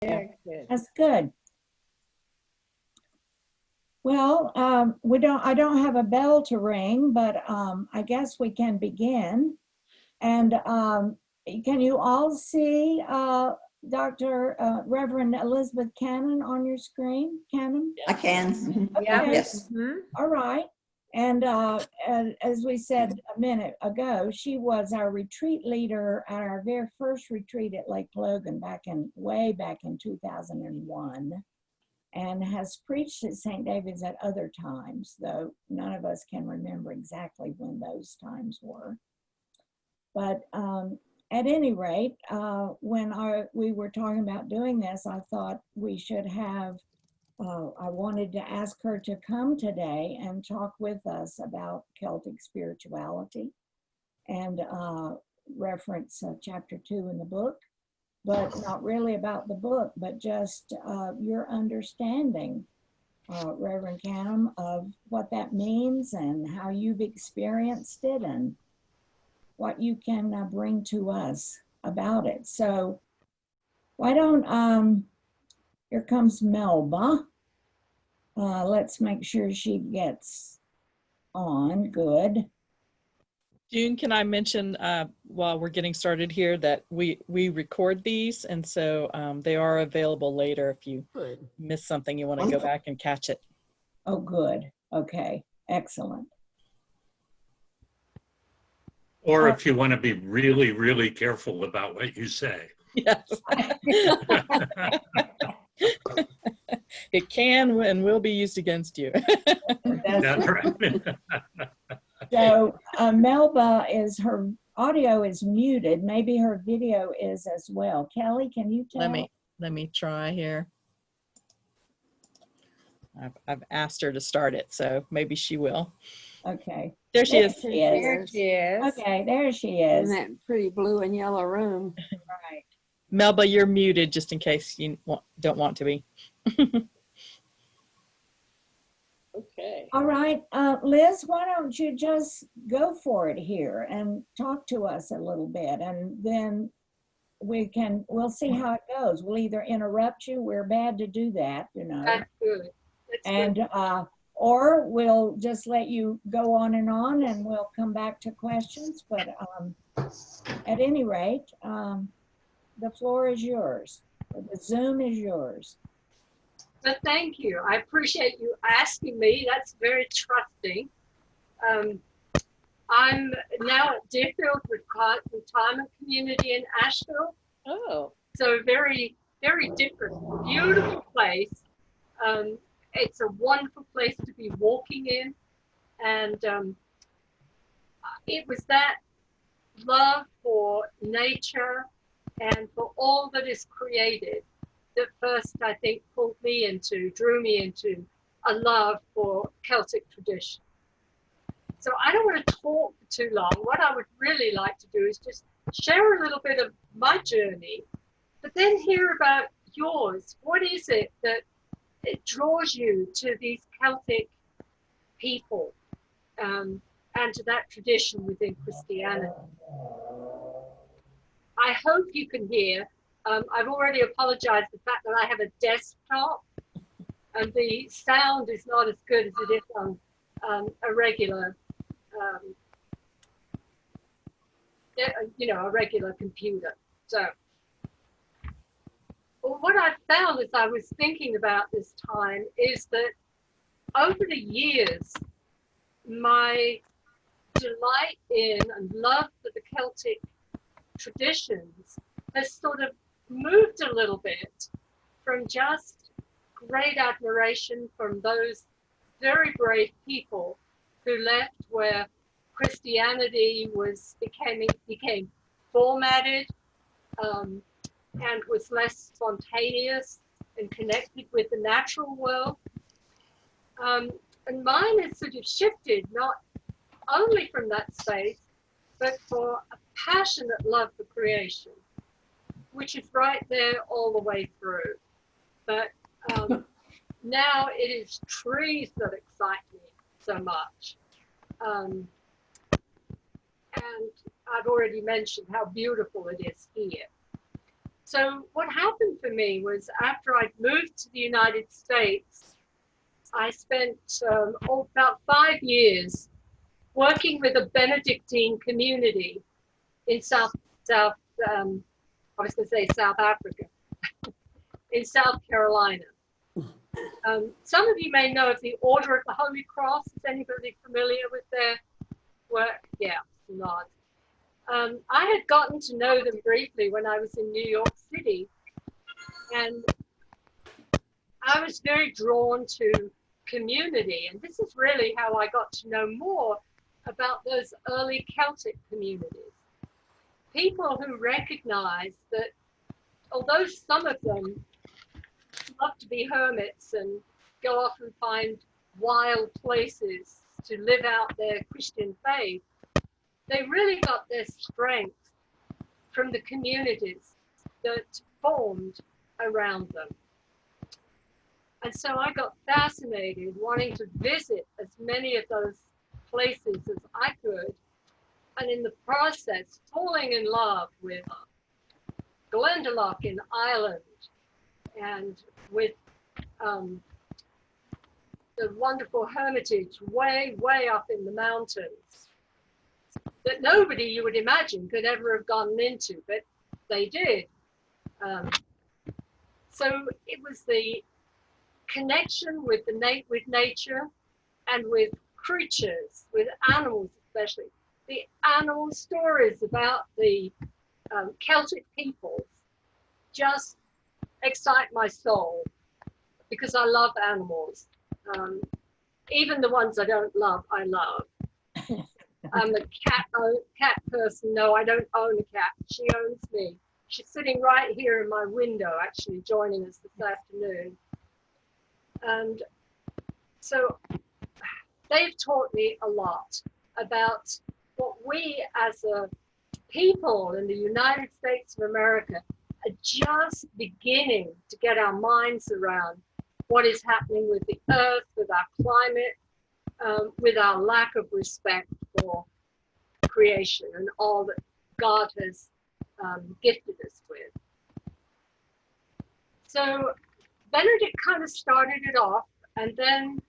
Very good. That's good. Well, I don't have a bell to ring, but I guess we can begin. And can you all see Dr. Reverend Elizabeth Canham on your screen? Canham? I can. Okay. Yes. All right. And as we said a minute ago, she was our retreat leader at our very first retreat at Lake Logan way back in 2001, and has preached at St. David's at other times, though none of us can remember exactly when those times were. But at any rate, when we were talking about doing this, I thought we should have I wanted to ask her to come today and talk with us about Celtic spirituality and reference chapter 2 in the book, but not really about the book, but just your understanding, Reverend Canham, of what that means and how you've experienced it and what you can bring to us about it. So why don't, here comes Melba. Let's make sure she gets on. Good. June, can I mention while we're getting started here that we record these, and so they are available later if you miss something, you want to go back and catch it. Oh, good. Okay. Excellent. Or if you want to be really, really careful about what you say. Yes. It can and will be used against you. That's right. So Melba, her audio is muted. Maybe her video is as well. Kelly, can you tell? Let me try here. I've asked her to start it, so maybe she will. Okay. There she is. There she is. Okay, there she is. In that pretty blue and yellow room. Right. Melba, you're muted just in case you don't want to be. Okay. All right, Liz, why don't you just go for it here and talk to us a little bit, and then we'll see how it goes. We'll either interrupt you. We're bad to do that, you know. That's good. And or we'll just let you go on, and we'll come back to questions. But at any rate, the floor is yours. The Zoom is yours. But thank you. I appreciate you asking me. That's very trusting. I'm now at Deerfield Retirement Community in Asheville. Oh. So very, very different. Beautiful place. It's a wonderful place to be walking in. And it was that love for nature and for all that is created that first, I think, drew me into a love for Celtic tradition. So I don't want to talk for too long. What I would really like to do is just share a little bit of my journey, but then hear about yours. What is it that it draws you to these Celtic people and to that tradition within Christianity? I hope you can hear. I've already apologized for the fact that I have a desktop and the sound is not as good as it is on a regular, a regular computer. So what I found as I was thinking about this time is that over the years, my delight in and love for the Celtic traditions has sort of moved a little bit from just great admiration from those very brave people who left where Christianity became formatted and was less spontaneous and connected with the natural world. And mine has sort of shifted, not only from that space, but for a passionate love for creation, which is right there all the way through. But now it is trees that excite me so much. And I've already mentioned how beautiful it is here. So what happened for me was after I'd moved to the United States, I spent about 5 years working with a Benedictine community in South Africa, in South Carolina. Some of you may know of the Order of the Holy Cross. Is anybody familiar with their work? Yeah, not. I had gotten to know them briefly when I was in New York City, and I was very drawn to community, and this is really how I got to know more about those early Celtic communities. People who recognized that although some of them love to be hermits and go off and find wild places to live out their Christian faith, they really got their strength from the communities that formed around them. And so I got fascinated, wanting to visit as many of those places as I could, and in the process, falling in love with Glendalough in Ireland, and with the wonderful hermitage way, way up in the mountains that nobody you would imagine could ever have gone into, but they did. So it was the connection with with nature and with creatures, with animals especially. The animal stories about the Celtic peoples just excite my soul because I love animals. Even the ones I don't love, I love. I'm a cat person. No, I don't own a cat. She owns me. She's sitting right here in my window, actually joining us this afternoon. And so they've taught me a lot about what we as a people in the United States of America are just beginning to get our minds around what is happening with the earth, with our climate, with our lack of respect for creation and all that God has gifted us with. So Benedict kind of started it off, and then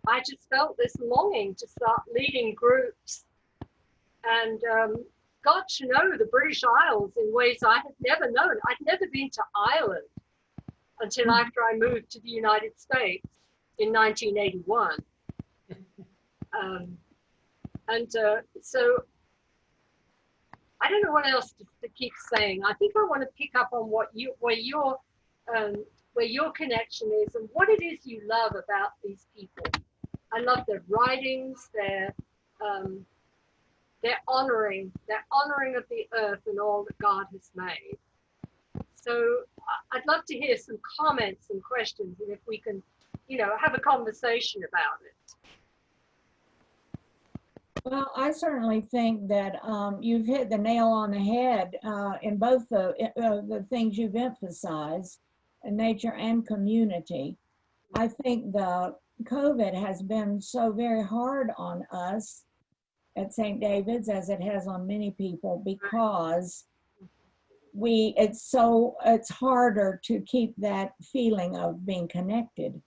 I just felt this longing to start leading groups and got to know the British Isles in ways I had never known. I'd never been to Ireland until after I moved to the United States in 1981. So I don't know what else to keep saying. I think I want to pick up on where your connection is and what it is you love about these people. I love their writings, their honoring of the earth and all that God has made. So I'd love to hear some comments and questions, and if we can, have a conversation about it. Well, I certainly think that you've hit the nail on the head in both the things you've emphasized, nature and community. I think the COVID has been so very hard on us at St. David's, as it has on many people, because it's harder to keep that feeling of being connected.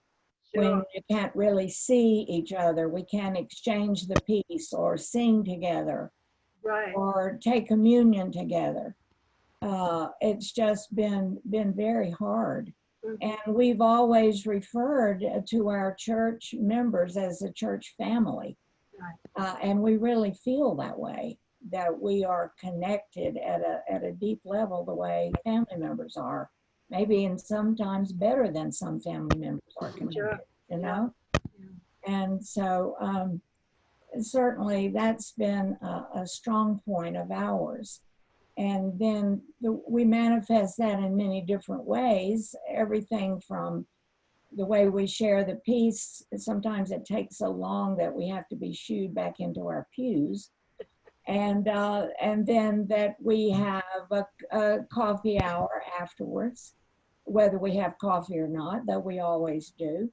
Sure. When you can't really see each other. We can't exchange the peace or sing together, right, or take communion together. It's just been very hard. Mm-hmm. And we've always referred to our church members as a church family. Right. And we really feel that way, that we are connected at a deep level the way family members are. Maybe and sometimes better than some family members are connected, sure, you know? Yeah. And so certainly that's been a strong point of ours. And then we manifest that in many different ways, everything from the way we share the peace. Sometimes it takes so long that we have to be shooed back into our pews. And then that we have a coffee hour afterwards, whether we have coffee or not, that we always do.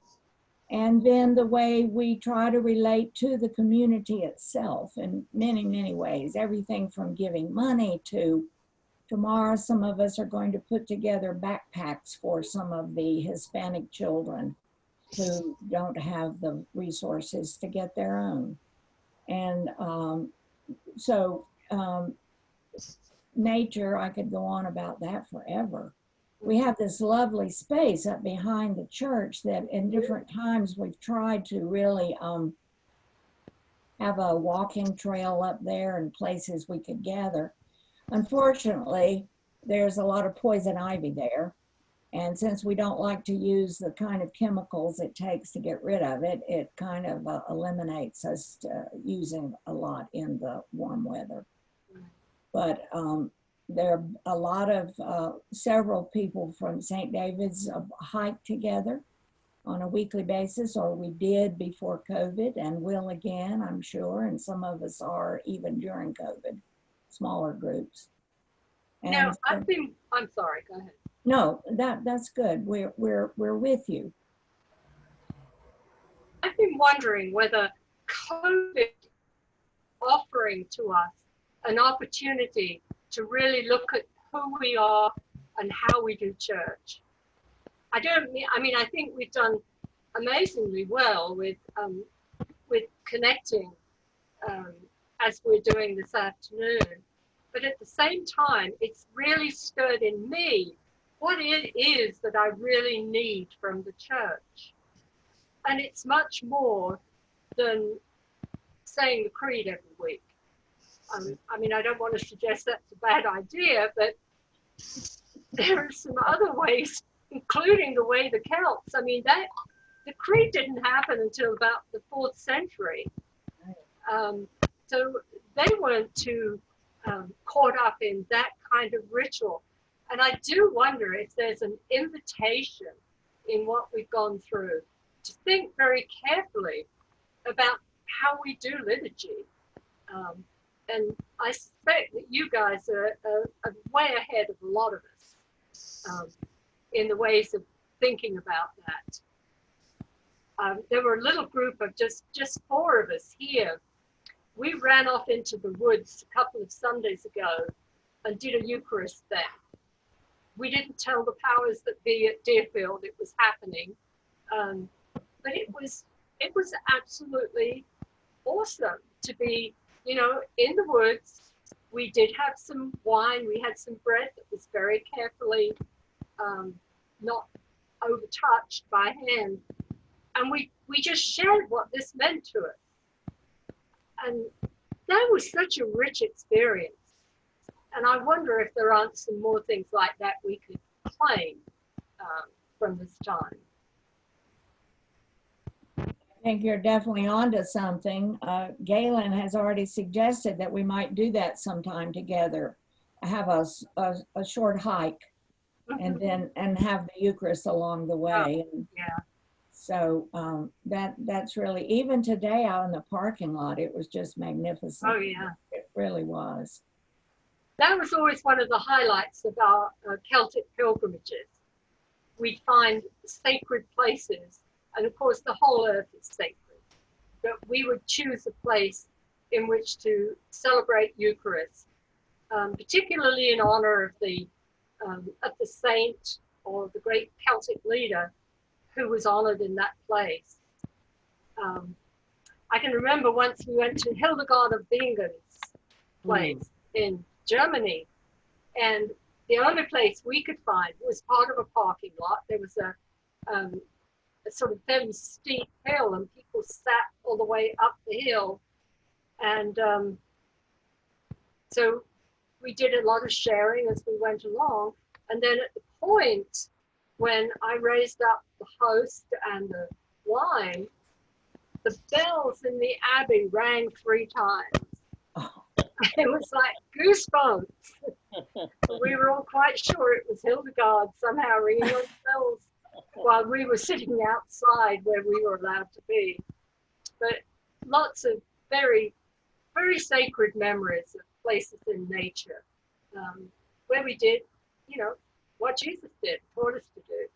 And then the way we try to relate to the community itself in many, many ways, everything from giving money to tomorrow, some of us are going to put together backpacks for some of the Hispanic children who don't have the resources to get their own. And nature, I could go on about that forever. We have this lovely space up behind the church that in different times we've tried to really have a walking trail up there and places we could gather. Unfortunately, there's a lot of poison ivy there. And since we don't like to use the kind of chemicals it takes to get rid of it, it kind of eliminates us using a lot in the warm weather. But there are a lot of, several people from St. David's hike together on a weekly basis, or we did before COVID and will again, I'm sure. And some of us are even during COVID, smaller groups. And Now, I'm sorry, go ahead. no, that's good. We're with you. I've been wondering whether COVID offering to us an opportunity to really look at who we are and how we do church. I think we've done amazingly well with connecting as we're doing this afternoon. But at the same time, it's really stirred in me what it is that I really need from the church. And it's much more than saying the creed every week. I don't want to suggest that's a bad idea, but there are some other ways, including the way the Celts, the creed didn't happen until about the 4th century. So they weren't too caught up in that kind of ritual. And I do wonder if there's an invitation in what we've gone through to think very carefully about how we do liturgy. And I suspect that you guys are way ahead of a lot of us in the ways of thinking about that. There were a little group of just 4 of us here. We ran off into the woods a couple of Sundays ago and did a Eucharist there. We didn't tell the powers that be at Deerfield it was happening, but it was absolutely awesome to be, in the woods. We did have some wine. We had some bread that was very carefully not overtouched by hand, and we just shared what this meant to us. And that was such a rich experience. And I wonder if there aren't some more things like that we could claim from this time. I think you're definitely onto something. Galen has already suggested that we might do that sometime together. Have a short hike and have the Eucharist along the way. Oh, yeah. So that's really, even today out in the parking lot, it was just magnificent. Oh, yeah. It really was. That was always one of the highlights of our Celtic pilgrimages. We'd find sacred places, and of course the whole earth is sacred, but we would choose a place in which to celebrate Eucharist, particularly in honor of the saint or the great Celtic leader who was honored in that place. I can remember once we went to Hildegard of Bingen's place in Germany, and the only place we could find was part of a parking lot. There was a sort of fairly steep hill, and people sat all the way up the hill, and so we did a lot of sharing as we went along. And then at the point when I raised up the host and the wine, the bells in the abbey rang 3 times. It was like goosebumps. We were all quite sure it was Hildegard somehow ringing those bells while we were sitting outside where we were allowed to be. But lots of very, very sacred memories of places in nature where we did, what Jesus did, taught us to do.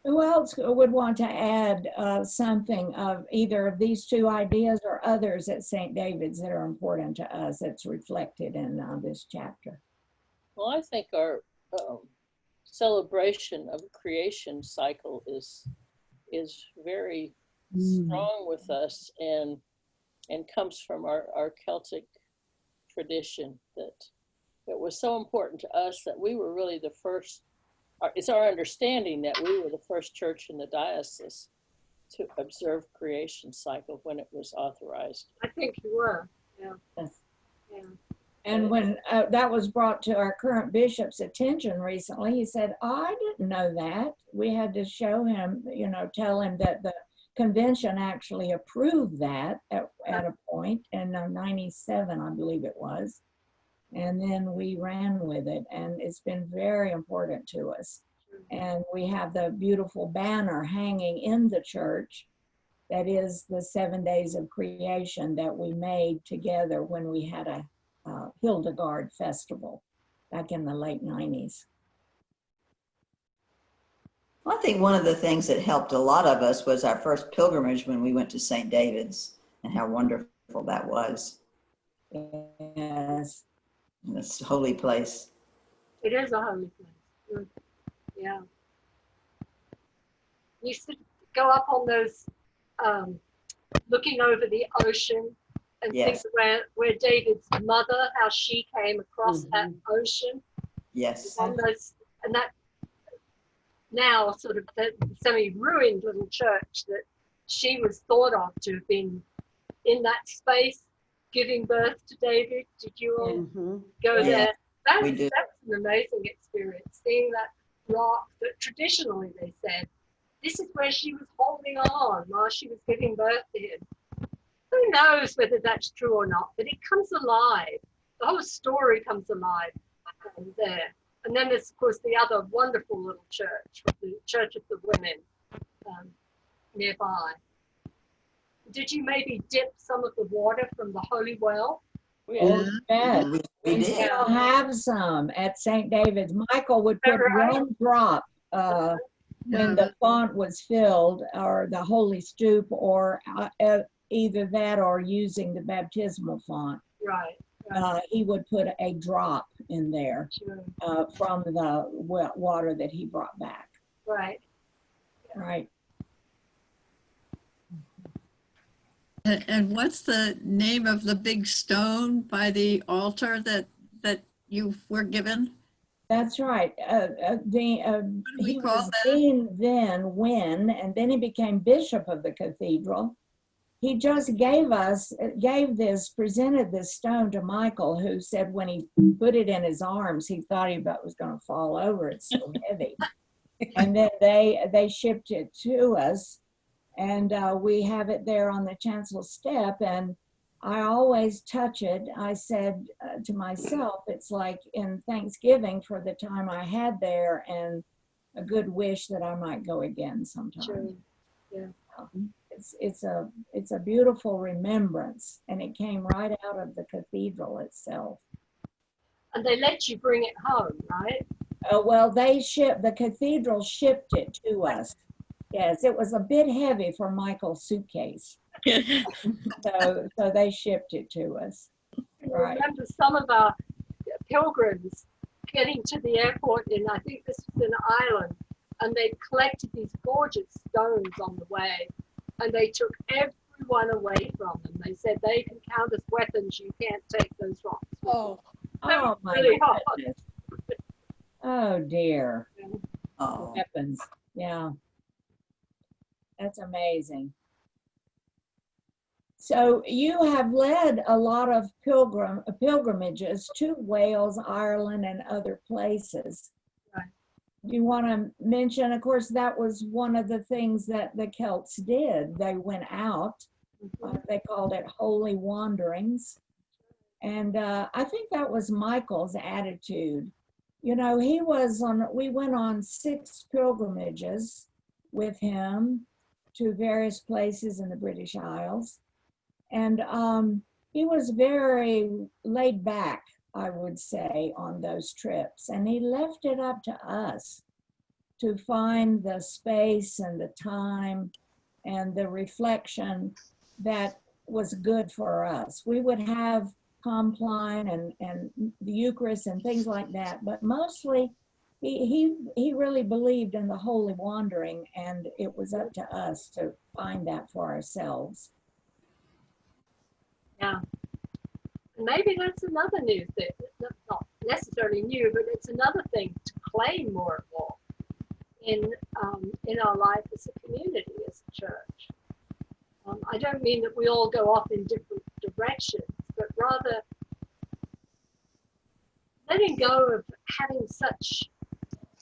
Who else would want to add something of either of these two ideas or others at St. David's that are important to us that's reflected in this chapter? Well, I think our celebration of creation cycle is very strong with us and comes from our Celtic tradition that was so important to us that we were really the first. It's our understanding that we were the first church in the diocese to observe creation cycle when it was authorized. I think you were. Yeah. Yes. Yeah. And when that was brought to our current bishop's attention recently, he said, I didn't know that. We had to show him, tell him that the convention actually approved that at a point in 97, I believe it was. And then we ran with it, and it's been very important to us. And we have the beautiful banner hanging in the church that is the 7 days of creation that we made together when we had a Hildegard festival back in the late 90s. I think one of the things that helped a lot of us was our first pilgrimage when we went to St. David's, and how wonderful that was. Yes. This holy place. It is a holy place. Yeah. You used to go up on those, looking over the ocean and Yes. think where David's mother, how she came across that ocean. Yes. On those, and that now sort of the semi-ruined little church that she was thought of to have been in that space giving birth to David. Did you all go Yeah, there? That's we did. an amazing experience, seeing that rock that traditionally they said, this is where she was holding on while she was giving birth to him. Who knows whether that's true or not, but it comes alive. The whole story comes alive there. And then there's, of course, the other wonderful little church, the Church of the Women, nearby. Did you maybe dip some of the water from the holy well? Oh, yes. We We did. still have some at St. David's. Michael would put Right. one drop when the font was filled, or the holy stoup, or either that or using the baptismal font. Right. He would put a drop in there Sure. from the water that he brought back. Right. Right. And what's the name of the big stone by the altar that you were given? That's right. What do we He call was that? dean then, and then he became bishop of the cathedral. He just presented this stone to Michael, who said when he put it in his arms, he thought he was going to fall over. It's so heavy. And then they shipped it to us, and we have it there on the chancel step. And I always touch it. I said to myself, it's like in Thanksgiving for the time I had there, and a good wish that I might go again sometime. Sure. Yeah. It's a beautiful remembrance, and it came right out of the cathedral itself. And they let you bring it home, right? Well, the cathedral shipped it to us. Yes, it was a bit heavy for Michael's suitcase. So they shipped it to us. Right. I remember some of our pilgrims getting to the airport I think this was in Ireland, and they collected these gorgeous stones on the way, and they took everyone away from them. They said they can count as weapons, you can't take those rocks. Oh, Oh my Really hard. goodness. Oh dear. Oh. Weapons. Yeah. That's amazing. So you have led a lot of pilgrimages to Wales, Ireland, and other places. Right. Do you want to mention, of course, that was one of the things that the Celts did. They went out. They called it holy wanderings. And I think that was Michael's attitude. You know, we went on 6 pilgrimages with him to various places in the British Isles. And he was very laid back, I would say, on those trips. And he left it up to us to find the space and the time and the reflection that was good for us. We would have Compline and the Eucharist and things like that, but mostly he really believed in the holy wandering, and it was up to us to find that for ourselves. Yeah. Maybe that's another new thing, not necessarily new, but it's another thing to claim more and more in our life as a community, as a church. I don't mean that we all go off in different directions, but rather letting go of having such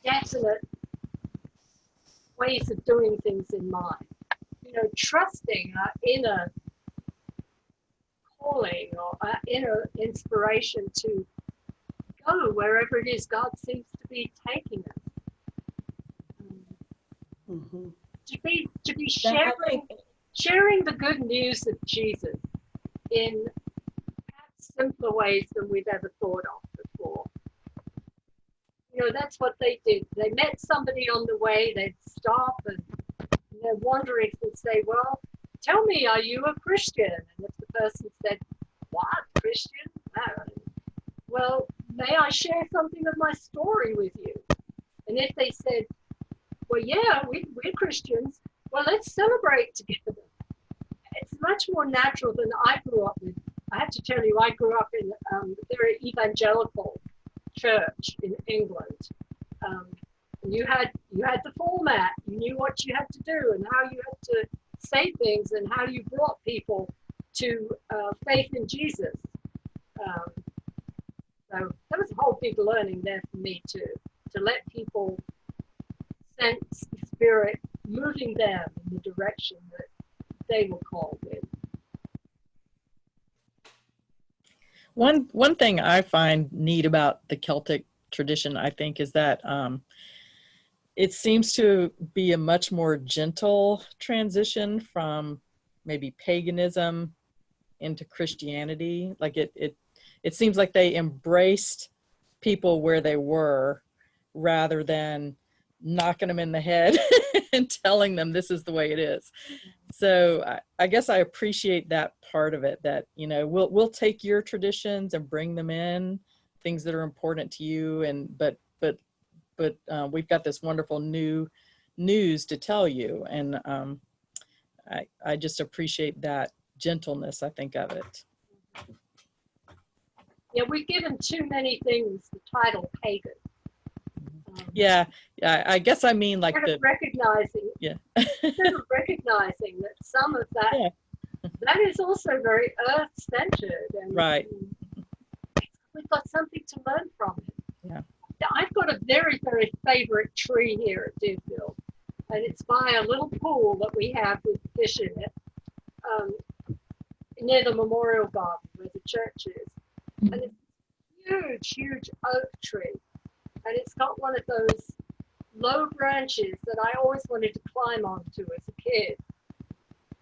definite ways of doing things in mind. You know, trusting our inner calling or our inner inspiration to go wherever it is God seems to be taking us. To be sharing the good news of Jesus in perhaps simpler ways than we've ever thought of before. You know, that's what they did. They met somebody on the way, they'd stop and their wanderings would say, well, tell me, are you a Christian? And if the person said, what, Christian? No. Well, may I share something of my story with you? And if they said, well, yeah, we're Christians, well, let's celebrate together. It's much more natural than I grew up with. I have to tell you, I grew up in a very evangelical church in England. And you had the format. You knew what you had to do and how you had to say things and how you brought people to faith in Jesus. So that was a whole big learning there for me to let people sense the Spirit moving them in the direction that they were called in. One thing I find neat about the Celtic tradition, I think, is that it seems to be a much more gentle transition from maybe paganism into Christianity. Like it seems like they embraced people where they were rather than knocking them in the head and telling them this is the way it is. So I guess I appreciate that part of it, that, you know, we'll take your traditions and bring them in, things that are important to you, and but we've got this wonderful new news to tell you, and I just appreciate that gentleness, I think, of it. Yeah, we've given too many things the title pagan. Yeah, I guess I mean like instead of recognizing, instead of recognizing that some of that that is also very earth-centered, and right. We've got something to learn from it. Yeah. I've got a very, very favorite tree here at Deerfield, and it's by a little pool that we have with fish in it, near the memorial garden where the church is. And it's a huge, huge oak tree. And it's got one of those low branches that I always wanted to climb onto as a kid.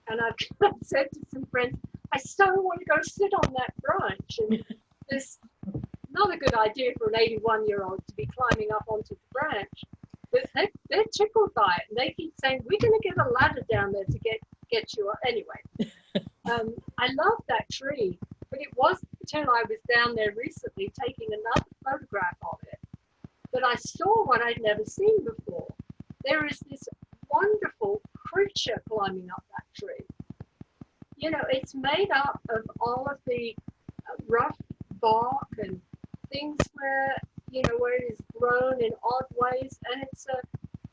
And I've said to some friends, I so want to go sit on that branch. And it's not a good idea for an 81-year-old to be climbing up onto the branch. But they're tickled by it. And they keep saying, we're going to get a ladder down there to get you up. Anyway, I love that tree. But it wasn't until I was down there recently taking another photograph of it that I saw what I'd never seen before. There is this wonderful creature climbing up that tree. You know, it's made up of all of the rough bark and things where, you know, where it is grown in odd ways, and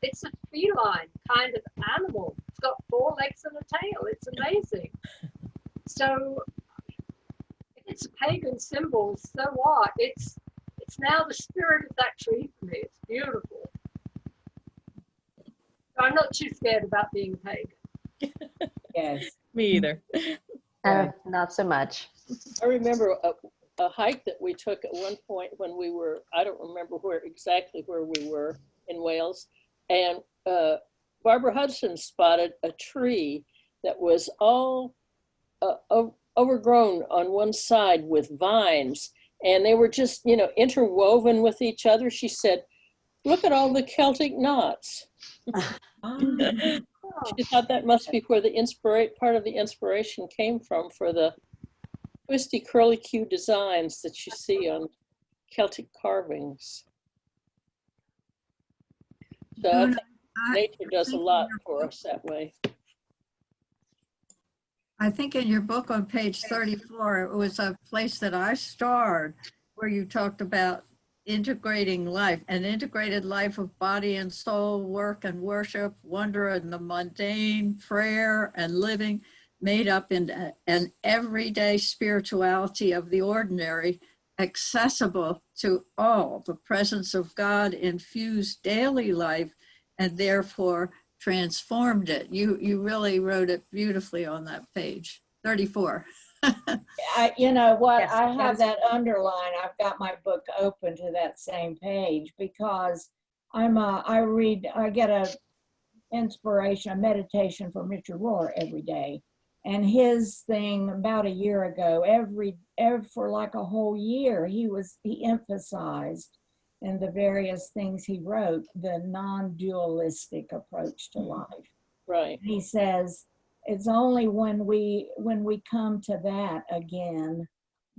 it's a feline kind of animal. It's got 4 legs and a tail. It's amazing. So if it's a pagan symbol, so what? It's now the spirit of that tree for me. It's beautiful. So I'm not too scared about being pagan. Yes. Me either. Not so much. I remember a hike that we took at one point when we were, I don't remember exactly where we were in Wales, and Barbara Hudson spotted a tree that was all overgrown on one side with vines, and they were just, you know, interwoven with each other. She said, Look at all the Celtic knots. She thought that must be where the part of the inspiration came from for the twisty curly Q designs that you see on Celtic carvings. So I think nature does a lot for us that way. I think in your book on page 34, it was a place that I starred where you talked about integrating life, an integrated life of body and soul, work and worship, wonder in the mundane, prayer and living, made up in an everyday spirituality of the ordinary, accessible to all, the presence of God infused daily life and therefore transformed it. You really wrote it beautifully on that page, 34. You know what, Yes, I have yes. that underline. I've got my book open to that same page because I get a inspiration, a meditation from Richard Rohr every day. And his thing about a year ago, every for like a whole year, he emphasized in the various things he wrote, the non-dualistic approach to life. Right. He says, it's only when we come to that again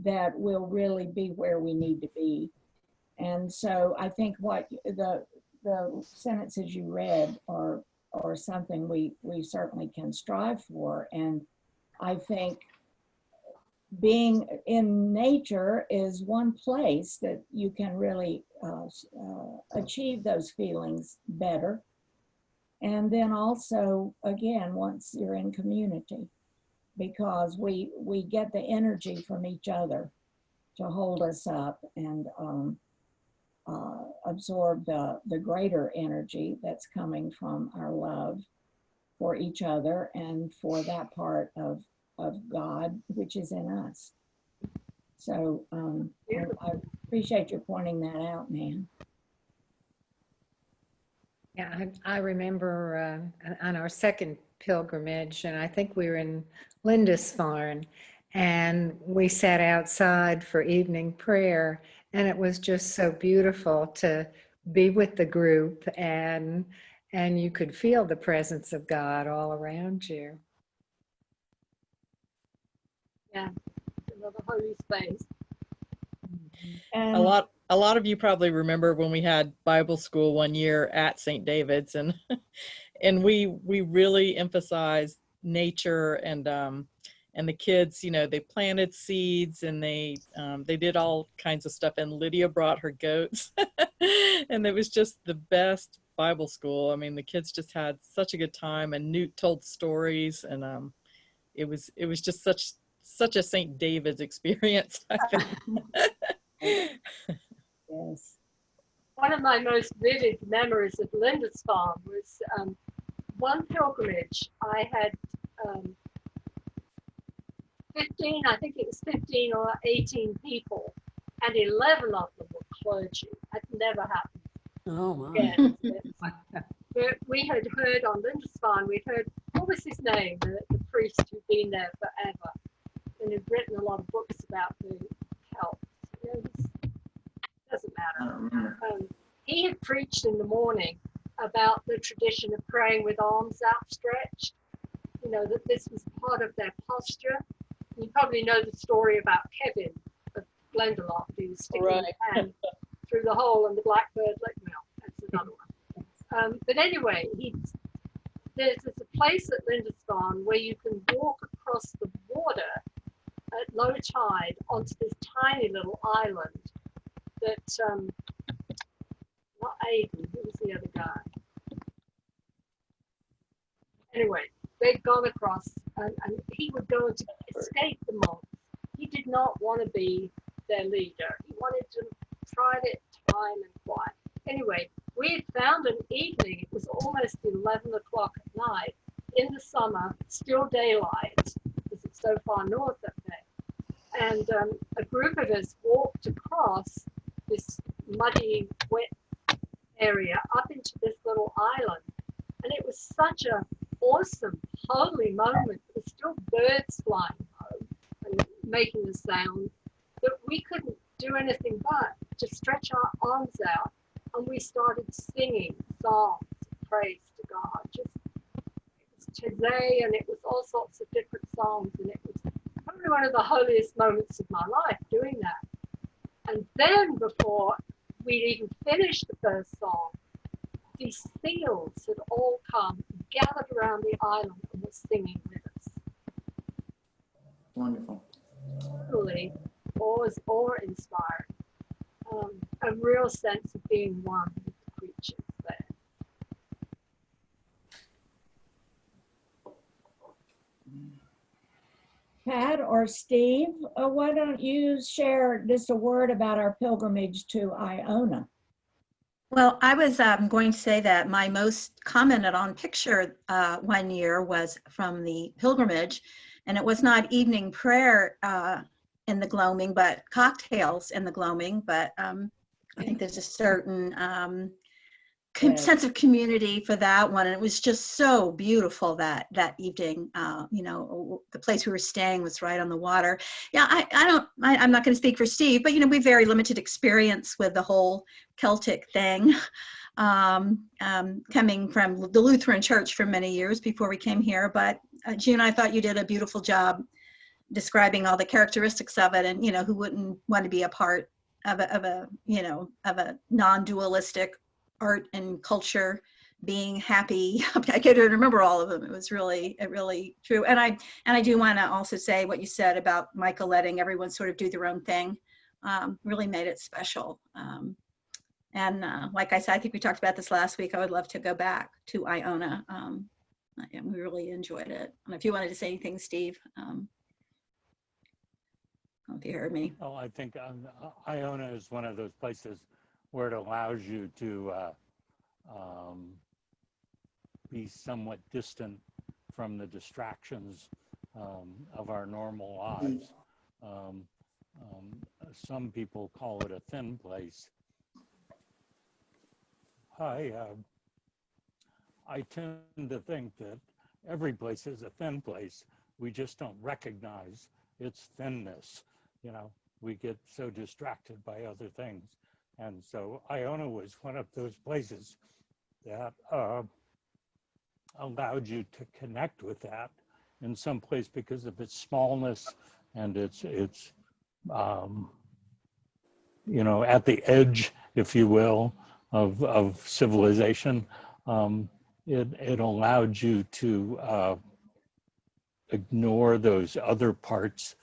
that we'll really be where we need to be. And so I think what the sentences you read are something we certainly can strive for. And I think being in nature is one place that you can really achieve those feelings better. And then also, again, once you're in community, because we get the energy from each other to hold us up and absorb the greater energy that's coming from our love for each other and for that part of God, which is in us. So I appreciate you pointing that out, Nan. Yeah, I remember on our second pilgrimage, and I think we were in Lindisfarne, and we sat outside for evening prayer, and it was just so beautiful to be with the group, and you could feel the presence of God all around you. Yeah, another holy space. And A lot of you probably remember when we had Bible school one year at St. David's, and and we really emphasized nature, and the kids, you know, they planted seeds and they did all kinds of stuff, and Lydia brought her goats and it was just the best Bible school. I mean, the kids just had such a good time, and Newt told stories, and it was just such a St. David's experience, I think. yes. One of my most vivid memories of Lindisfarne was one pilgrimage. I had 15, I think it was 15 or 18 people, and 11 of them were clergy. That never happened. Oh, my. Again. But we had heard on Lindisfarne, we'd heard, what was his name? The priest who'd been there forever and had written a lot of books about the Celts. Doesn't matter. He had preached in the morning about the tradition of praying with arms outstretched. You know, that this was part of their posture. You probably know the story about Kevin of Glendalough, who was sticking his hand through the hole and the blackbird let him out. That's another one. But anyway, there's a place at Lindisfarne where you can walk across the water at low tide onto this tiny little island that, not Aiden, who was the other guy? Anyway, they'd gone across, and he would go to escape the monks. He did not want to be their leader. He wanted to try it time and quiet. Anyway, we had found an evening, it was almost 11 o'clock at night, in the summer, still daylight, because it's so far north up there. And a group of us walked across this muddy, wet area up into this little island. And it was such an awesome, holy moment. There were still birds flying home and making a sound that we couldn't do anything but to stretch our arms out and and we started singing songs of praise to God. Just it was Chazé, and it was all sorts of different songs, and it was probably one of the holiest moments of my life doing that. And then before we'd even finished the first song, these seals had all come, gathered around the island, and were singing with us. Wonderful. Totally awe-inspiring. A real sense of being one with the creatures there. Pat or Steve, why don't you share just a word about our pilgrimage to Iona? Well, I was going to say that my most commented on picture one year was from the pilgrimage, and it was not evening prayer in the gloaming, but cocktails in the gloaming. But I think there's a certain sense of community for that one. And it was just so beautiful that evening. You know, the place we were staying was right on the water. Yeah, I'm not going to speak for Steve, but, you know, we have very limited experience with the whole Celtic thing. Coming from the Lutheran Church for many years before we came here. But June, I thought you did a beautiful job describing all the characteristics of it, and, you know, who wouldn't want to be a part of a non-dualistic art and culture, being happy. I can't even remember all of them. It was really true. And I do want to also say what you said about Michael letting everyone sort of do their own thing. Really made it special. And like I said, I think we talked about this last week. I would love to go back to Iona. And we really enjoyed it. And if you wanted to say anything, Steve, I don't know if you heard me. Oh, I think Iona is one of those places where it allows you to be somewhat distant from the distractions of our normal lives. Some people call it a thin place. I tend to think that every place is a thin place. We just don't recognize its thinness. You know, we get so distracted by other things. And so Iona was one of those places that allowed you to connect with that in some place because of its smallness and its you know, at the edge, if you will, of civilization. It allowed you to ignore those other parts,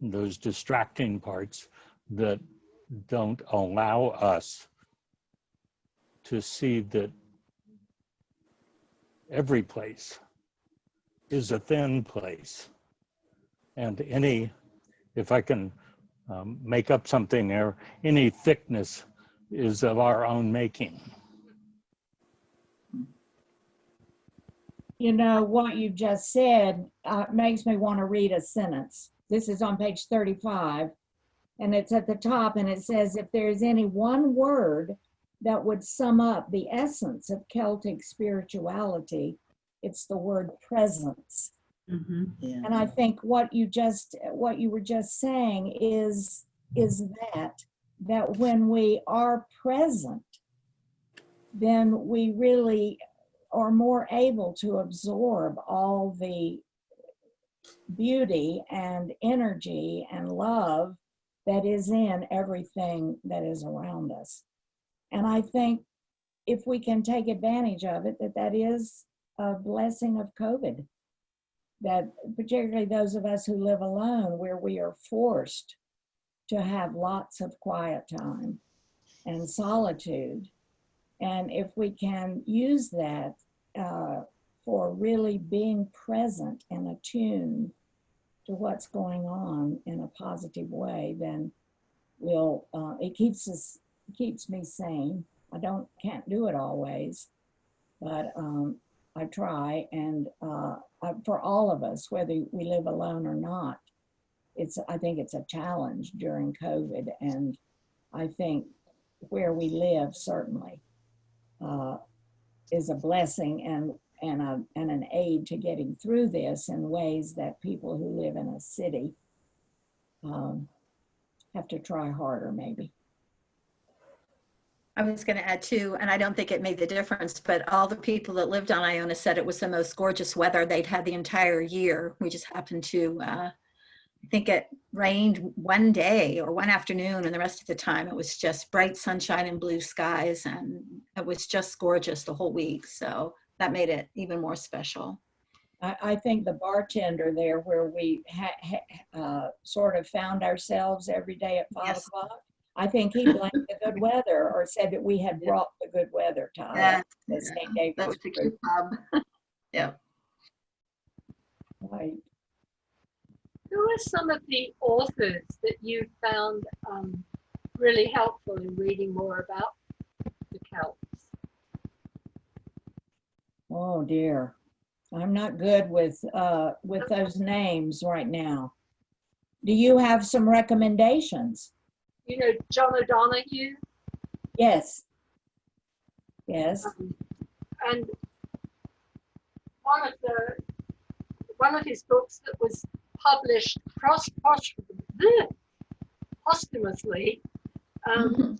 those distracting parts that don't allow us to see that every place is a thin place. And any, if I can make up something there, any thickness is of our own making. You know, what you just said makes me want to read a sentence. This is on page 35, and it's at the top, and it says, if there's any one word that would sum up the essence of Celtic spirituality, it's the word presence. Mm-hmm. Yeah. And I think what you were just saying is that when we are present, then we really are more able to absorb all the beauty and energy and love that is in everything that is around us. And I think if we can take advantage of it, that is a blessing of COVID. That particularly those of us who live alone, where we are forced to have lots of quiet time and solitude. And if we can use that for really being present and attuned to what's going on in a positive way, then it keeps me sane. I can't do it always, but I try. And for all of us, whether we live alone or not, I think it's a challenge during COVID. And I think where we live certainly is a blessing and an aid to getting through this in ways that people who live in a city have to try harder, maybe. I was going to add too, and I don't think it made the difference, but all the people that lived on Iona said it was the most gorgeous weather they'd had the entire year. We just happened to, I think it rained one day or one afternoon, and the rest of the time it was just bright sunshine and blue skies, and it was just gorgeous the whole week. So that made it even more special. I think the bartender there, where we sort of found ourselves every day at 5 Yes. o'clock, I think he blamed the good weather, or said that we had brought the good weather to Yes, the St. David's. That's the cute pub. Yeah. Right. Who are some of the authors that you found really helpful in reading more about the Celts? Oh dear, I'm not good with those names right now. Do you have some recommendations? You know, John O'Donoghue? Yes. Yes. And one of his books that was published posthumously,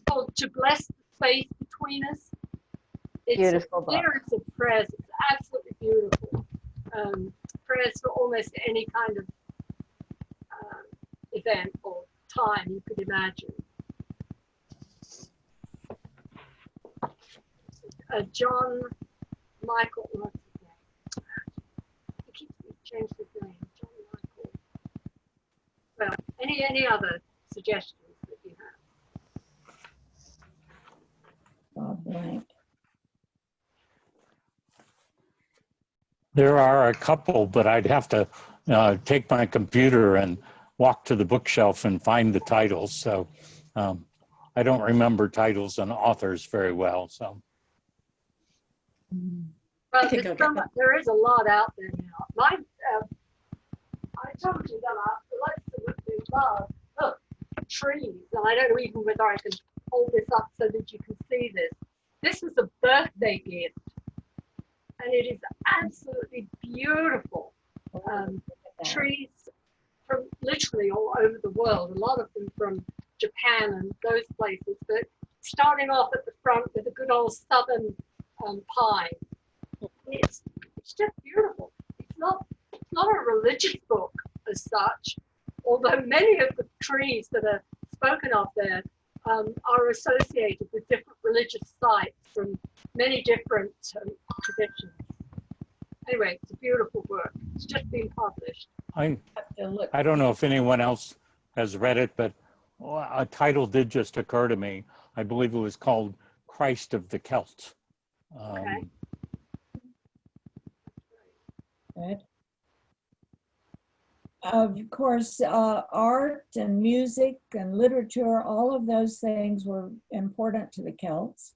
called To Bless the Faith Between Us. It's Beautiful a book. series of prayers. It's absolutely beautiful. Prayers for almost any kind of event or time you could imagine. John Michael, what's his name? He keeps changing his name. John Michael. Well, any other suggestions that you have? Blank. There are a couple, but I'd have to take my computer and walk to the bookshelf and find the titles. So I don't remember titles and authors very well. So. Well, there is a lot out there now. I told you that I love trees, and I don't know even whether I can hold this up so that you can see this. This was a birthday gift, and it is absolutely beautiful. Trees from literally all over the world, a lot of them from Japan and those places, but starting off at the front with a good old southern pine. It's just beautiful. It's not a religious book as such, although many of the trees that are spoken of there are associated with different religious sites from many different traditions. Anyway, it's a beautiful book. It's just been published. I don't know if anyone else has read it, but a title did just occur to me. I believe it was called Christ of the Celts. Okay. Good. Of course, art and music and literature, all of those things were important to the Celts.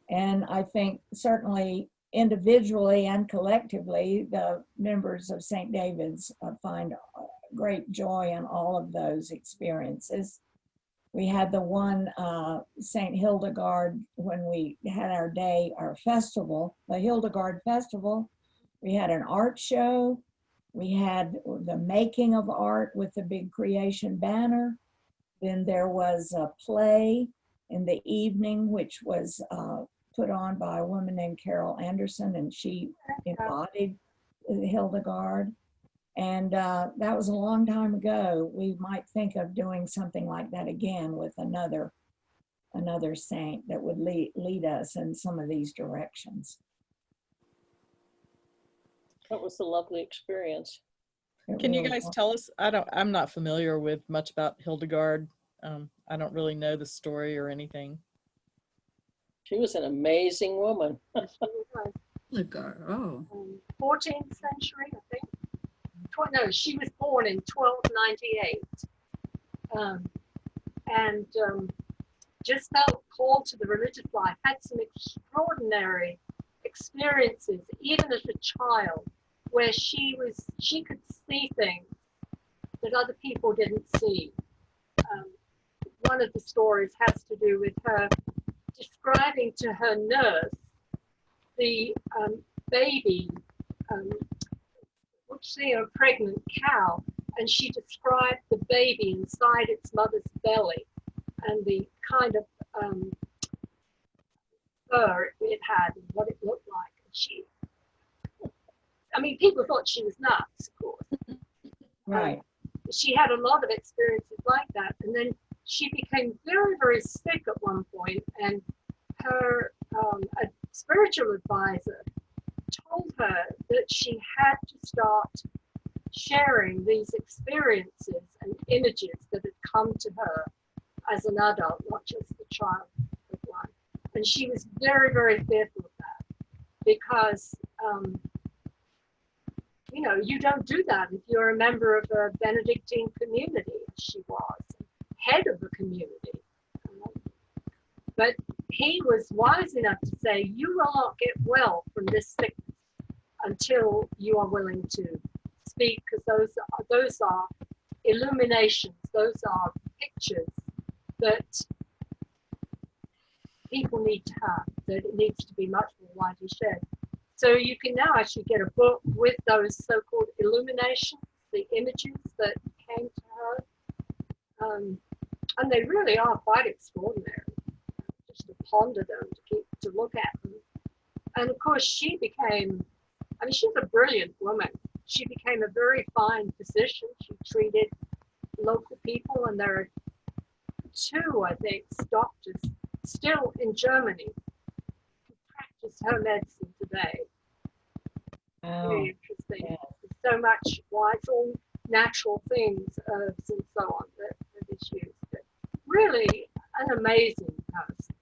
And I think certainly individually and collectively, the members of St. David's find great joy in all of those experiences. We had the one St. Hildegard when we had our festival, the Hildegard Festival. We had an art show. We had the making of art with the big creation banner. Then there was a play in the evening, which was put on by a woman named Carol Anderson, and she embodied Hildegard. And that was a long time ago. We might think of doing something like that again with another saint that would lead us in some of these directions. That was a lovely experience. Can you guys tell us? I'm not familiar with much about Hildegard. I don't really know the story or anything. She was an amazing woman. Hildegard, oh. 14th century, I think. No, she was born in 1298. And just felt called to the religious life, had some extraordinary experiences, even as a child, where she could see things that other people didn't see. One of the stories has to do with her describing to her nurse the baby, a pregnant cow, and she described the baby inside its mother's belly and the kind of fur it had and what it looked like. And people thought she was nuts, of course. Right. She had a lot of experiences like that. And then she became very, very sick at one point, and her a spiritual advisor told her that she had to start sharing these experiences and images that had come to her as an adult, not just the child of life. And she was very, very fearful of that, because you don't do that if you're a member of a Benedictine community, as she was, head of a community. But he was wise enough to say, you will not get well from this sickness until you are willing to speak, because those are illuminations, those are pictures that people need to have, that it needs to be much more widely shared. So you can now actually get a book with those so-called illuminations, the images that came to her. And they really are quite extraordinary, just to ponder them, to look at them. And of course, she became, she's a brilliant woman. She became a very fine physician. She treated local people, and there are 2, I think, doctors still in Germany who practice her medicine today. Very interesting. Yeah. There's so much, why it's all natural things, herbs and so on that is used. But really an amazing person.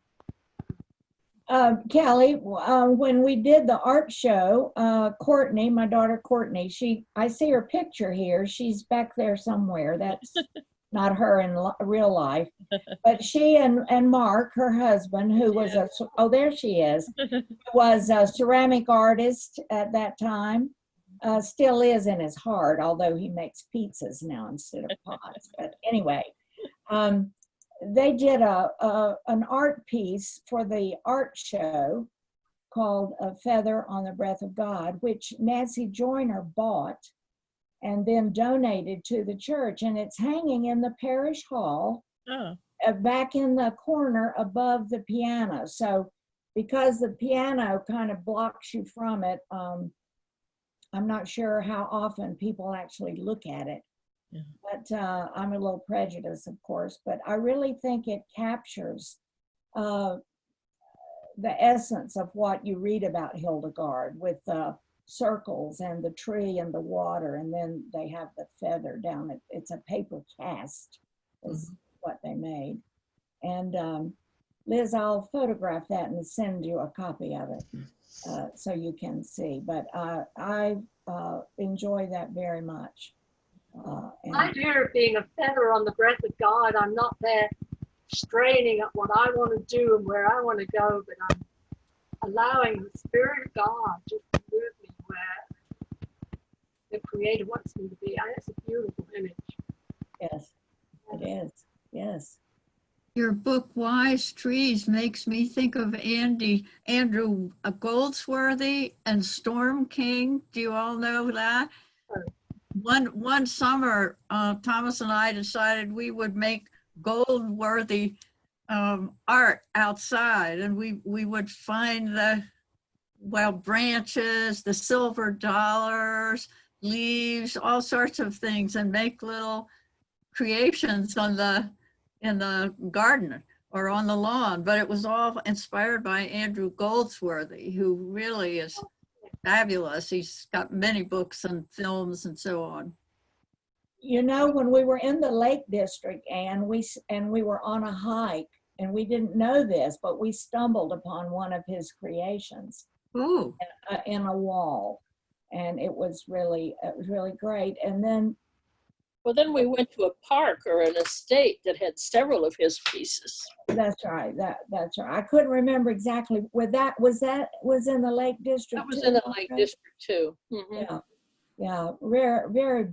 Kelly, when we did the art show, Courtney, my daughter Courtney, I see her picture here. She's back there somewhere. That's not her in real life, but she and Mark, her husband, who was there she is, was a ceramic artist at that time, still is in his heart, although he makes pizzas now instead of pots. But anyway, they did an art piece for the art show called A Feather on the Breath of God, which Nancy Joyner bought and then donated to the church. And it's hanging in the parish hall, back in the corner above the piano. So because the piano kind of blocks you from it, I'm not sure how often people actually look at it. Yeah. But I'm a little prejudiced, of course, but I really think it captures the essence of what you read about Hildegard, with the circles and the tree and the water, and then they have the feather down. It's a paper cast is what they made. And Liz, I'll photograph that and send you a copy of it so you can see. But I enjoy that very much. The idea of being a feather on the breath of God, I'm not there straining at what I want to do and where I want to go, but I'm allowing the Spirit of God just to move me where the Creator wants me to be. That's a beautiful image. Yes, it is. Yes. Your book, Wise Trees, makes me think of Andrew Goldsworthy and Storm King. Do you all know that? One summer, Thomas and I decided we would make Goldsworthy art outside, and we would find the branches, the silver dollars, leaves, all sorts of things, and make little creations in the garden or on the lawn. But it was all inspired by Andrew Goldsworthy, who really is fabulous. He's got many books and films and so on. You know, when we were in the Lake District, and we were on a hike, and we didn't know this, but we stumbled upon one of his creations in a wall, and it was really great. And then we went to a park or an estate that had several of his pieces. That's right. That's right. I couldn't remember exactly. Was in the Lake District? That was in the Lake District too. Mm-hmm. Yeah. Very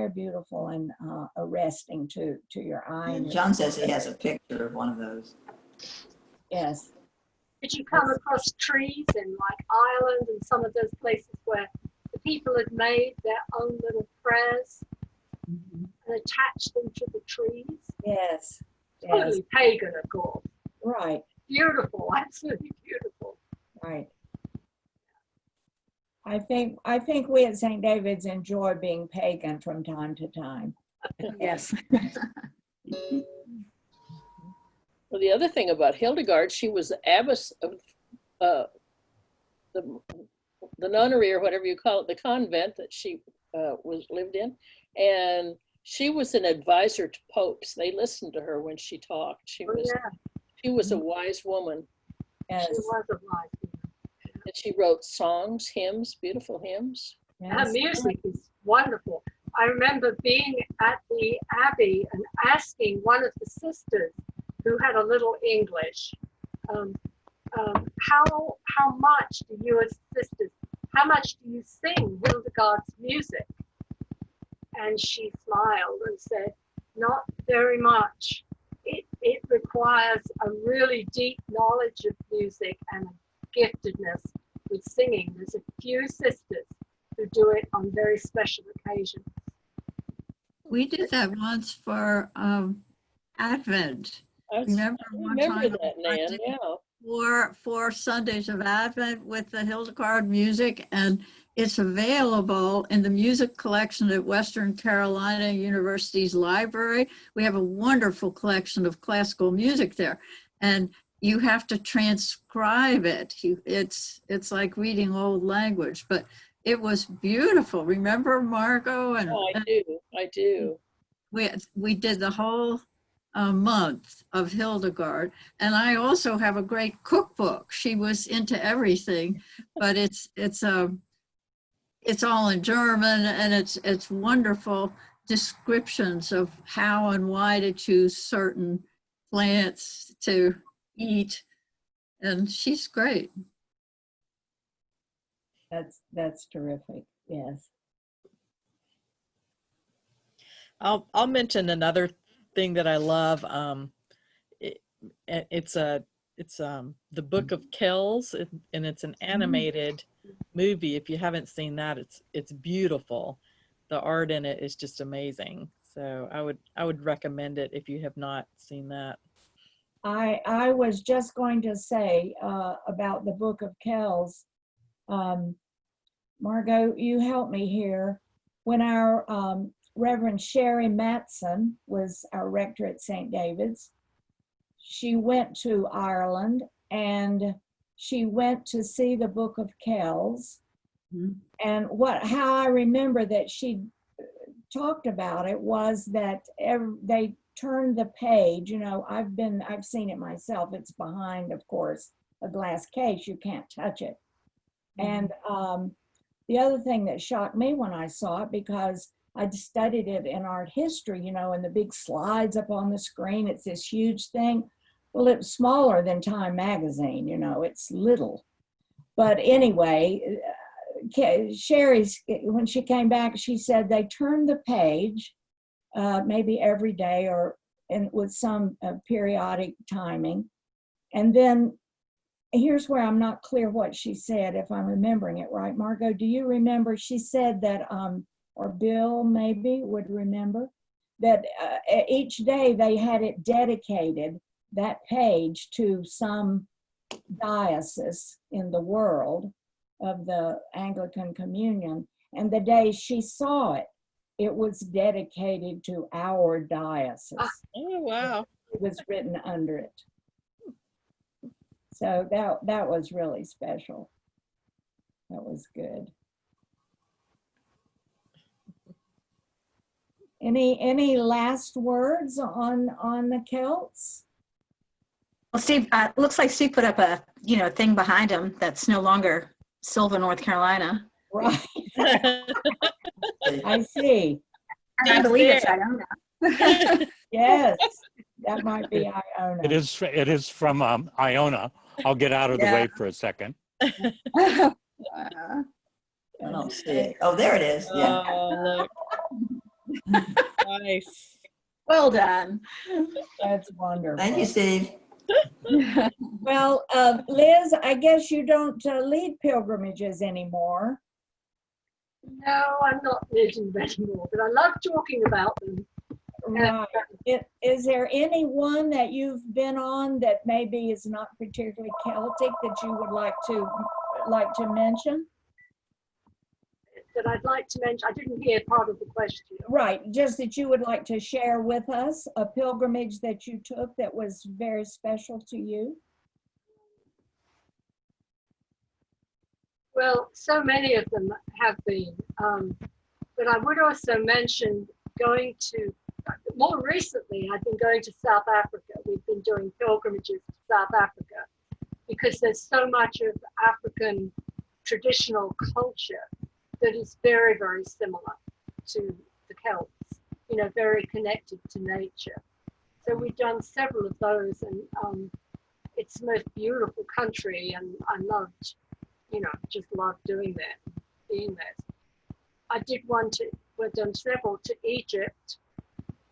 beautiful and arresting to your eye. And John says he has a picture of one of those. Yes. Did you come across trees in like Ireland and some of those places where the people had made their own little prayers and attached them to the trees? Yes. Totally pagan, of course. Right. Beautiful, absolutely beautiful. Right. I think we at St. David's enjoy being pagan from time to time. Yes. Well, the other thing about Hildegard, she was the abbess of the nunnery, or whatever you call it, the convent that she lived in, and she was an advisor to popes. They listened to her when she talked. She was a wise woman. Yes. She was a wise woman. And she wrote songs, hymns, beautiful hymns. Her music is wonderful. I remember being at the Abbey and asking one of the sisters who had a little English, how much do you as sisters, how much do you sing Hildegard's music? And she smiled and said, not very much. It requires a really deep knowledge of music and a giftedness with singing. There's a few sisters who do it on very special occasions. We did that once for Advent. Remember one time that, Nan, yeah. four Sundays of Advent with the Hildegard music, and it's available in the music collection at Western Carolina University's library. We have a wonderful collection of classical music there, and you have to transcribe it. It's like reading old language, but it was beautiful. Remember, Margot? And I do. We did the whole month of Hildegard, and I also have a great cookbook. She was into everything, but it's all in German, and it's wonderful descriptions of how and why to choose certain plants to eat, and she's great. That's terrific. Yes. I'll mention another thing that I love. It's the Book of Kells, and it's an animated movie. If you haven't seen that, it's beautiful. The art in it is just amazing. So I would recommend it if you have not seen that. I was just going to say about the Book of Kells. Margot, you help me here. When our Reverend Sherry Matson was our rector at St. David's, she went to Ireland and she went to see the Book of Kells. Mm-hmm. And how I remember that she talked about it was that they turned the page. You know, I've seen it myself. It's behind, of course, a glass case. You can't touch it. Mm-hmm. And the other thing that shocked me when I saw it, because I'd studied it in art history, you know, and the big slides up on the screen, it's this huge thing. Well, it's smaller than Time magazine, you know, it's little. But anyway, Sherry's, when she came back, she said they turned the page maybe every day and with some periodic timing. And then here's where I'm not clear what she said, if I'm remembering it right. Margot, do you remember? She said that, or Bill maybe would remember, that each day they had it dedicated, that page, to some diocese in the world of the Anglican Communion. And the day she saw it, it was dedicated to our diocese. Oh, wow. It was written under it. So that was really special. That was good. Any last words on the Celts? Well, Steve, looks like Steve put up a thing behind him that's no longer Sylva, North Carolina. Right. I see. I believe it's Iona. Yes, that might be Iona. It is from Iona. I'll get out of the way for a second. I don't see it. Oh, there it is. Yeah. Oh, look. Nice. Well done. That's wonderful. Thank you, Steve. Well, Liz, I guess you don't lead pilgrimages anymore. No, I'm not leading them anymore, but I love talking about them. Right. Is there any one that you've been on that maybe is not particularly Celtic that you would like to mention? That I'd like to mention, I didn't hear part of the question. Right, just that you would like to share with us a pilgrimage that you took that was very special to you. Well, so many of them have been, but I would also mention going to, more recently, I've been going to South Africa. We've been doing pilgrimages to South Africa because there's so much of African traditional culture that is very, very similar to the Celts, you know, very connected to nature. So we've done several of those, and it's the most beautiful country, and I loved, you know, just loved doing that, being there. I did we've done several to Egypt,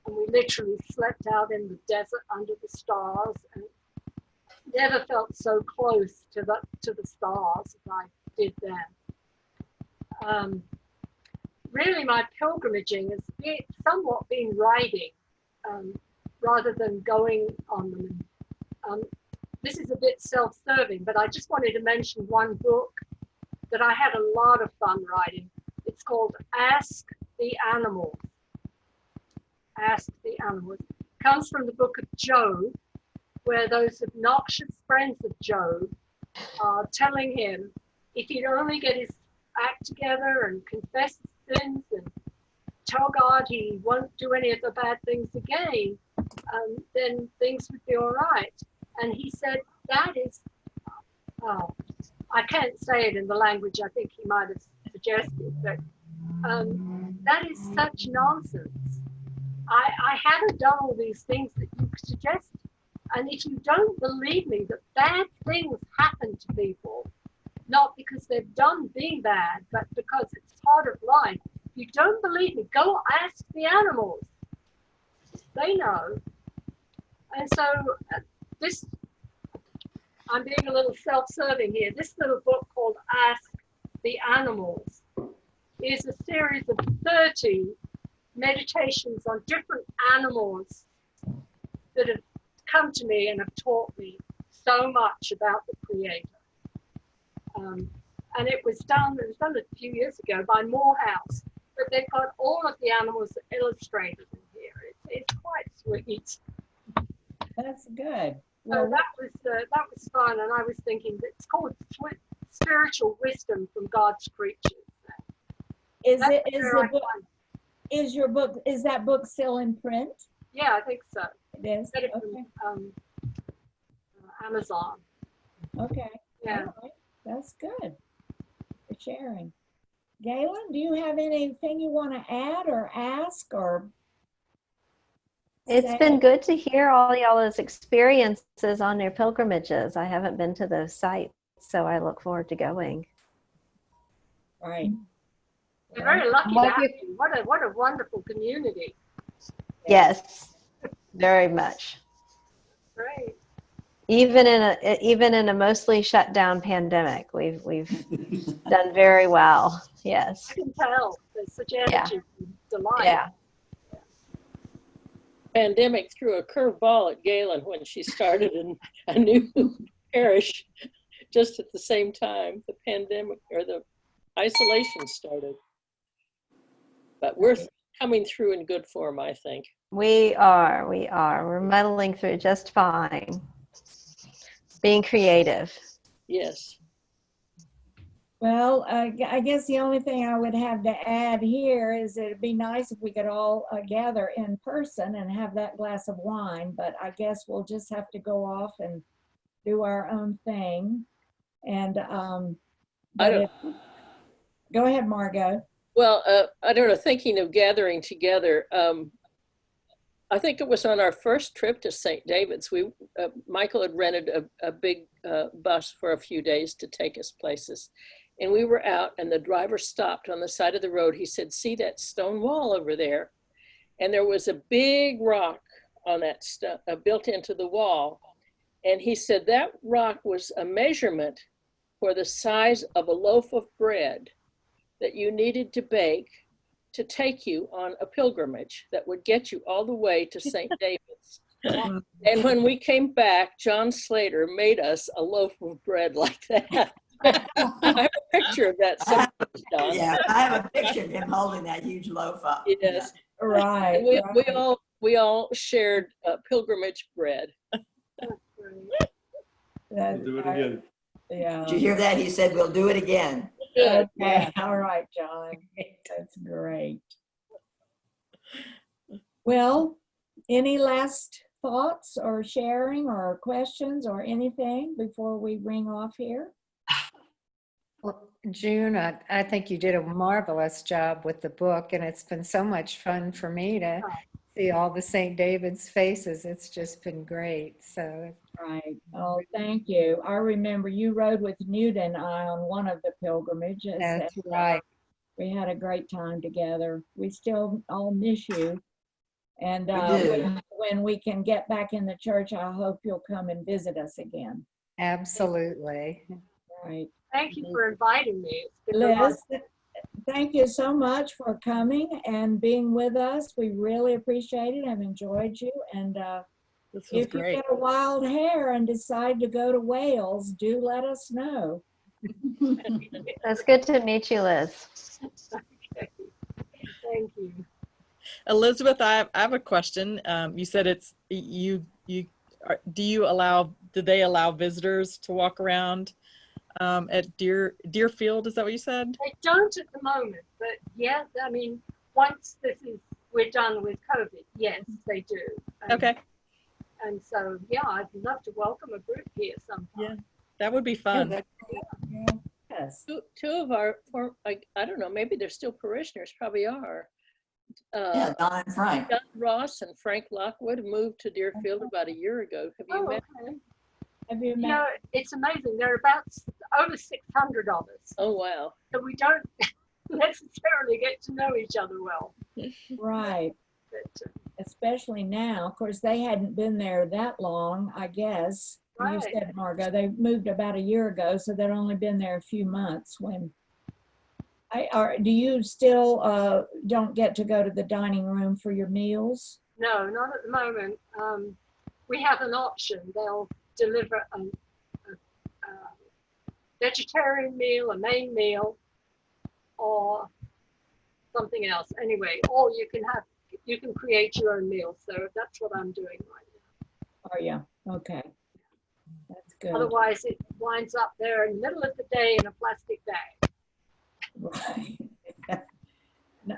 and we literally slept out in the desert under the stars, and never felt so close to the stars as I did then. Really, my pilgrimaging has somewhat been writing rather than going on them. This is a bit self-serving, but I just wanted to mention one book that I had a lot of fun writing. It's called Ask the Animals. Ask the Animals. It comes from the book of Job, where those obnoxious friends of Job are telling him if he'd only get his act together and confess his sins and tell God he won't do any of the bad things again, then things would be all right. And he said, that is, I can't say it in the language I think he might have suggested, but that is such nonsense. I haven't done all these things that you suggest. And if you don't believe me that bad things happen to people, not because they've done being bad, but because it's part of life. If you don't believe me, go ask the animals. They know. And so this, I'm being a little self-serving here. This little book called Ask the Animals is a series of 30 meditations on different animals that have come to me and have taught me so much about the Creator. And it was done a few years ago by Morehouse, but they've got all of the animals illustrated in here. It's quite sweet. That's good. So that was fun, and I was thinking that it's called Spiritual Wisdom from God's Creatures. Is that book still in print? Yeah, I think so. It is. Get it Okay. from Amazon. Okay. Yeah. All right. That's good for sharing. Galen, do you have anything you want to add or ask or? It's been good to hear all y'all's experiences on your pilgrimages. I haven't been to those sites, so I look forward to going. Right. You're very lucky to have you. What a wonderful community. Yes, very much. Great. Even in a mostly shut down pandemic, we've done very well. Yes. I can tell. There's such energy and delight. Yeah. Pandemic threw a curveball at Galen when she started in a new parish just at the same time the pandemic or the isolation started. But we're coming through in good form, I think. We are. We're muddling through just fine. Being creative. Yes. Well, I guess the only thing I would have to add here is it'd be nice if we could all gather in person and have that glass of wine, but I guess we'll just have to go off and do our own thing. And go ahead, Margot. Well, I don't know, thinking of gathering together, I think it was on our first trip to St. David's. Michael had rented a big bus for a few days to take us places. And we were out and the driver stopped on the side of the road. He said, see that stone wall over there? And there was a big rock on that built into the wall. And he said that rock was a measurement for the size of a loaf of bread that you needed to bake to take you on a pilgrimage that would get you all the way to St. David's. And when we came back, John Slater made us a loaf of bread like that. I have a picture of that somewhere, John. Yeah, I have a picture of him holding that huge loaf up. Yes. Right. And we all shared pilgrimage bread. We'll do it again. Yeah. Did you hear that? He said, we'll do it again. Good. Okay. All right, John. That's great. Well, any last thoughts or sharing or questions or anything before we ring off here? Well, June, I think you did a marvelous job with the book, and it's been so much fun for me to see all the St. David's faces. It's just been great. So, Right. Oh, thank you. I remember you rode with Newt and I on one of the pilgrimages. that's and, right. We had a great time together. We still all miss you. And We do. when we can get back in the church, I hope you'll come and visit us again. Absolutely. Right. Thank you for inviting me. It's been Liz, thank you so much for coming and being with us. We really appreciate it. I've enjoyed you. And This was if you great. get a wild hair and decide to go to Wales, do let us know. That's good to meet you, Liz. Okay. Thank you. Elizabeth, I have a question. You said it's do they allow visitors to walk around at Deerfield? Is that what you said? They don't at the moment, but yeah, I mean, once we're done with COVID, yes, they do. Okay. And so, yeah, I'd love to welcome a group here sometime. Yeah, that would be fun. Yes. Two of our, I don't know, maybe they're still parishioners, probably are. Yeah, Don and Frank. John Ross and Frank Lockwood moved to Deerfield about a year ago. Have you met? Okay. Have you You met? know, it's amazing. There are about over 600 of us. Oh, wow. So we don't necessarily get to know each other well. Right. But, Especially now. Of course, they hadn't been there that long, I guess. You Right. said, Margot, they moved about a year ago, so they'd only been there a few months when. Do you still don't get to go to the dining room for your meals? no, not at the moment. We have an option. They'll deliver a vegetarian meal, a main meal, or something else. Anyway, or you can create your own meal. So that's what I'm doing right now. Oh, yeah. Okay. That's good. Otherwise, it winds up there in the middle of the day in a plastic bag. Right.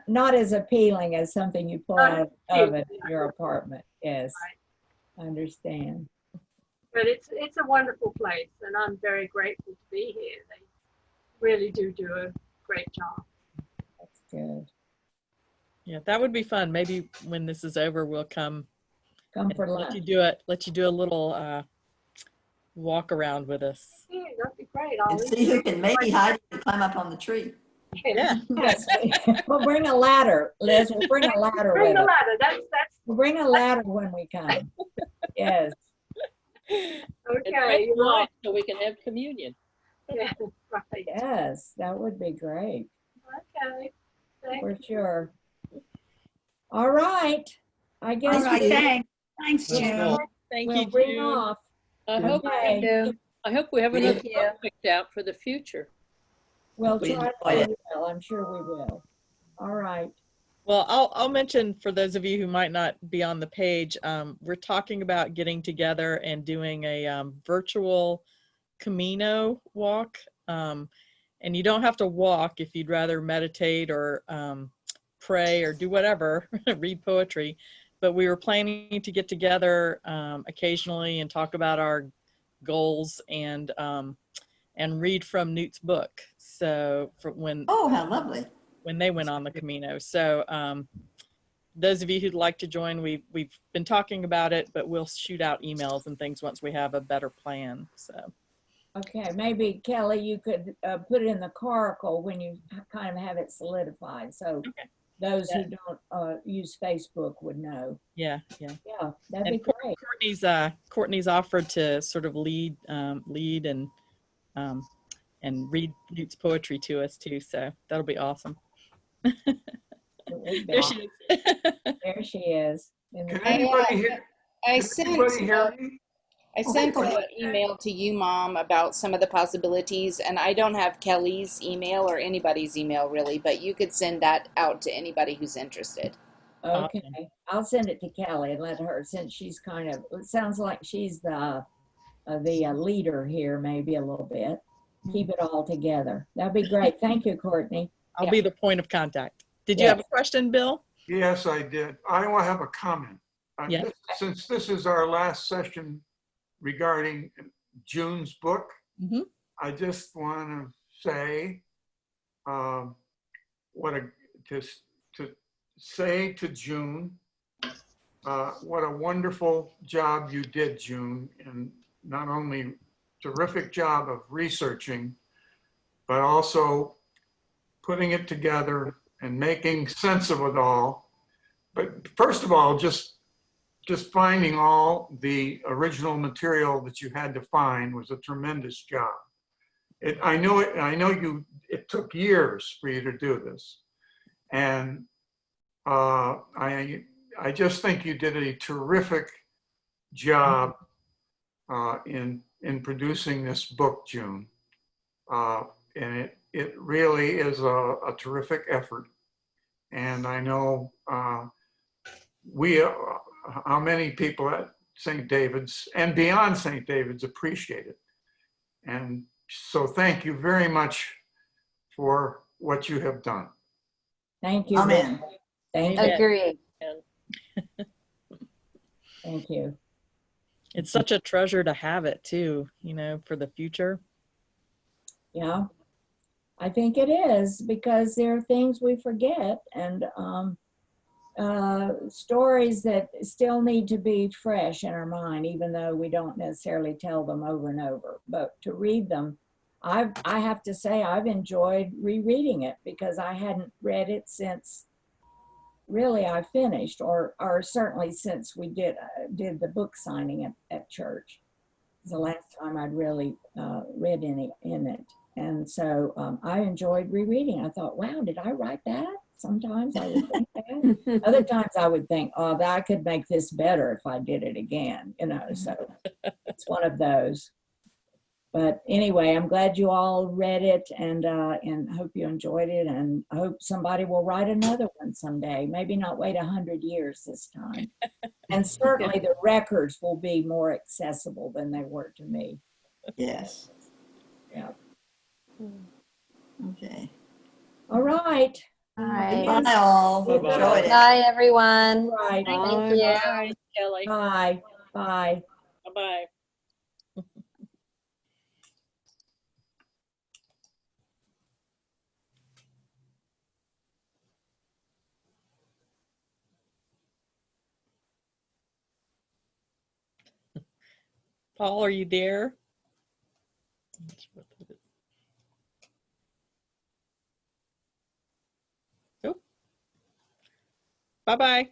Not as appealing as something you pull out of the oven in your apartment. Yes. I understand. But it's a wonderful place, and I'm very grateful to be here. They really do a great job. That's good. Yeah, that would be fun. Maybe when this is over, we'll come for lunch. Let you do a little walk around with us. Yeah, that'd be great. And see who can maybe hide and climb up on the tree. Yeah. Yes. We'll bring a ladder, Liz. We'll bring a ladder Bring with the us. ladder. That's We'll bring a ladder when we come. Yes. okay. You're right. So we can have communion. Yeah, right. Yes, that would be great. Okay. For sure. All right. I guess All right, Thanks, June. Thank we'll you, bring June. off. I hope Okay. we have another Thank you. book picked out for the future. We'll We try enjoyed to. Well, I'm sure we will. All right. Well, I'll mention for those of you who might not be on the page, we're talking about getting together and doing a virtual Camino walk. And you don't have to walk if you'd rather meditate or pray or do whatever, read poetry. But we were planning to get together occasionally and talk about our goals and read from Newt's book. So for Oh, how lovely. when they went on the Camino. So those of you who'd like to join, we've been talking about it, but we'll shoot out emails and things once we have a better plan. So. Okay, maybe Kelly, you could put it in the coracle when you kind of have it solidified. So those who don't use Facebook would know. Yeah. Yeah, that'd And be great. Courtney's offered to sort of lead and read Newt's poetry to us too. So that'll be awesome. We've There got- she is. There she is. In the Can anybody hear? I Can sent, anybody hear me? I sent an email to you, Mom, about some of the possibilities, and I don't have Kelly's email or anybody's email really, but you could send that out to anybody who's interested. Okay, I'll send it to Kelly and let her, since she's kind of, it sounds like she's the leader here, maybe a little bit. Keep it all together. That'd be great. Thank you, Courtney. I'll be the point of contact. Did you have a question, Bill? Yes, I did. I want to have a comment. Yes. Since this is our last session regarding June's book, I just want to say to say to June, what a wonderful job you did, June, and not only terrific job of researching, but also putting it together and making sense of it all. But first of all, just finding all the original material that you had to find was a tremendous job. I know it took years for you to do this. And I just think you did a terrific job in producing this book, June. And it really is a terrific effort. And I know how many people at St. David's and beyond St. David's appreciate it. And so thank you very much for what you have done. Thank you. Amen. Thank you. Agreed. Thank you. It's such a treasure to have it too, you know, for the future. Yeah, I think it is, because there are things we forget, and stories that still need to be fresh in our mind, even though we don't necessarily tell them over and over. But to read them, I have to say I've enjoyed rereading it, because I hadn't read it since really I finished, or certainly since we did the book signing at church. It was the last time I'd really read any in it. And so I enjoyed rereading. I thought, wow, did I write that? Sometimes I would think that. Other times I would think, oh, I could make this better if I did it again, you know, so it's one of those. But anyway, I'm glad you all read it, and hope you enjoyed it, and I hope somebody will write another one someday. Maybe not wait 100 years this time. And certainly the records will be more accessible than they were to me. Yes. Yeah. Okay. All right. All right. Bye all. Bye-bye. Enjoyed it. Bye, everyone. All right. Thank you. Bye, Kelly. Bye. Bye. Bye-bye. Paul, are you there? Oh. Bye-bye.